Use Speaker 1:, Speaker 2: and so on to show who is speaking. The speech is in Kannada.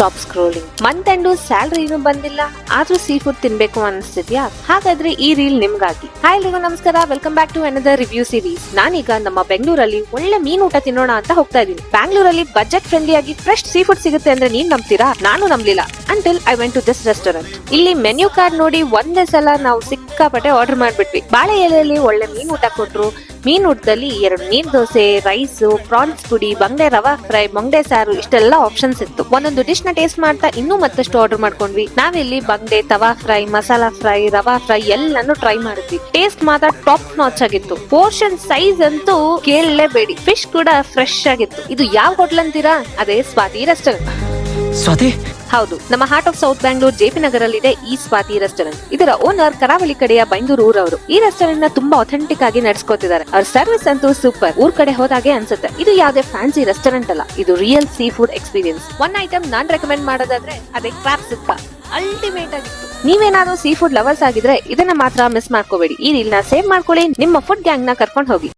Speaker 1: Stop scrolling. Month end salary ಇನ್ನೂ ಬಂದಿಲ್ಲ, ಆದ್ರೂ ಸೀ ಫುಡ್ ತಿನ್ಬೇಕು ಅನಿಸ್ತಿದ್ಯಾ? ಹಾಗಾದ್ರೆ ಈ ರೀಲ್ ನಿಮ್ಗಾಗಿ. ಹಾಯ್ ಎಲ್ರಿಗೂ ನಮಸ್ಕಾರ, welcome back to another review series. ನಾನೀಗ ನಮ್ಮ ಬೆಂಗಳೂರಲ್ಲಿ ಒಳ್ಳೆ ಮೀನು ಊಟ ತಿನ್ನೋಣ ಅಂತ ಹೋಗ್ತಾ ಇದೀನಿ. ಬ್ಯಾಂಗ್ಳೂರಲ್ಲಿ ಬಜೆಟ್ ಫ್ರೆಂಡ್ಲಿ ಆಗಿ ಫ್ರೆಶ್ ಸೀ ಫುಡ್ ಸಿಗುತ್ತೆ ಅಂದ್ರೆ ನೀನ್ ನಂಬ್ತೀರಾ? ನಾನು ನಂಬಲಿಲ್ಲ until I went to this restaurant. ಇಲ್ಲಿ ಮೆನ್ಯೂ ಕಾರ್ಡ್ ನೋಡಿ ಒಂದೇ ಸಲ ನಾವು ಸಿಕ್ಕಾಪಟ್ಟೆ ಆರ್ಡರ್ ಮಾಡ್ಬಿಟ್ವಿ. ಬಾಳೆ ಎಲೆಯಲ್ಲಿ ಒಳ್ಳೆ ಮೀನು ಊಟ ಕೊಟ್ರು. ಮೀನ್ ಊಟದಲ್ಲಿ 2 ನೀರ್ ದೋಸೆ, ರೈಸ್, ಪ್ರಾನ್ಸ್ ಪುಡಿ, ಬಂಗಡೆ ರವಾ ಫ್ರೈ, ಮೊಂಗಡೆ ಸಾರು, ಇಷ್ಟೆಲ್ಲ ಆಪ್ಷನ್ಸ್ ಇತ್ತು. ಒಂದೊಂದು ಡಿಶ್ ನ ಟೇಸ್ಟ್ ಮಾಡ್ತಾ ಇನ್ನೂ ಮತ್ತಷ್ಟು ಆರ್ಡರ್ ಮಾಡ್ಕೊಂಡ್ವಿ. ನಾವಿಲ್ಲಿ ಬಂಗಡೆ, ತವಾ ಫ್ರೈ, ಮಸಾಲಾ ಫ್ರೈ, ರವಾ ಫ್ರೈ ಎಲ್ಲಾನು ಟ್ರೈ ಮಾಡಿದ್ವಿ. ಟೇಸ್ಟ್ ಮಾತ್ರ ಟಾಪ್ ನಾಚ್ ಆಗಿತ್ತು. ಪೋರ್ಷನ್ ಸೈಜ್ ಅಂತೂ ಕೇಳಲೇಬೇಡಿ. ಫಿಶ್ ಕೂಡ ಫ್ರೆಶ್ ಆಗಿತ್ತು. ಇದು ಯಾವ ಹೋಟೆಲ್ ಅಂತೀರಾ? ಅದೇ ಸ್ವಾತಿ ರೆಸ್ಟೋರೆಂಟ್.
Speaker 2: ಸ್ವಾತಿ?
Speaker 1: ಹೌದು, ನಮ್ಮ heart of south Bangalore JP ನಗರಲ್ಲಿದೆ ಈ ಸ್ವಾತಿ ರೆಸ್ಟೋರೆಂಟ್. ಇದರ ಓನರ್ ಕರಾವಳಿ ಕಡೆಯ ಬೈಂದೂರು ಊರವರು. ಈ ರೆಸ್ಟೋರೆಂಟ್ ನ ತುಂಬಾ ಅಥೆಂಟಿಕ್ ಆಗಿ ನಡೆಸ್ಕೊತಿದ್ದಾರೆ. ಅವ್ರ ಸರ್ವಿಸ್ ಅಂತೂ ಸೂಪರ್, ಊರ್ ಕಡೆ ಹೋದಾಗೆ ಅನ್ಸುತ್ತೆ. ಇದು ಯಾವ್ದೇ ಫ್ಯಾನ್ಸಿ ರೆಸ್ಟೋರೆಂಟ್ ಅಲ್ಲ, ಇದು real seafood experience. One item ನಾನ್ ರೆಕಮೆಂಡ್ ಮಾಡೋದಾದ್ರೆ ಅದೇ ಕ್ರಾಬ್ ಸುಕ್ಕ. ಅಲ್ಟಿಮೇಟ್ ಆಗಿತ್ತು. ನೀವೇನಾದ್ರೂ ಸೀ ಫುಡ್ ಲವರ್ಸ್ ಆಗಿದ್ರೆ ಇದನ್ನ ಮಾತ್ರ ಮಿಸ್ ಮಾಡ್ಕೋಬೇಡಿ. ಈ ರೀಲ್ ನ ಸೇವ್ ಮಾಡ್ಕೊಳ್ಳಿ, ನಿಮ್ಮ ಫುಡ್ ಗ್ಯಾಂಗ್ ನ ಕರ್ಕೊಂಡು ಹೋಗಿ.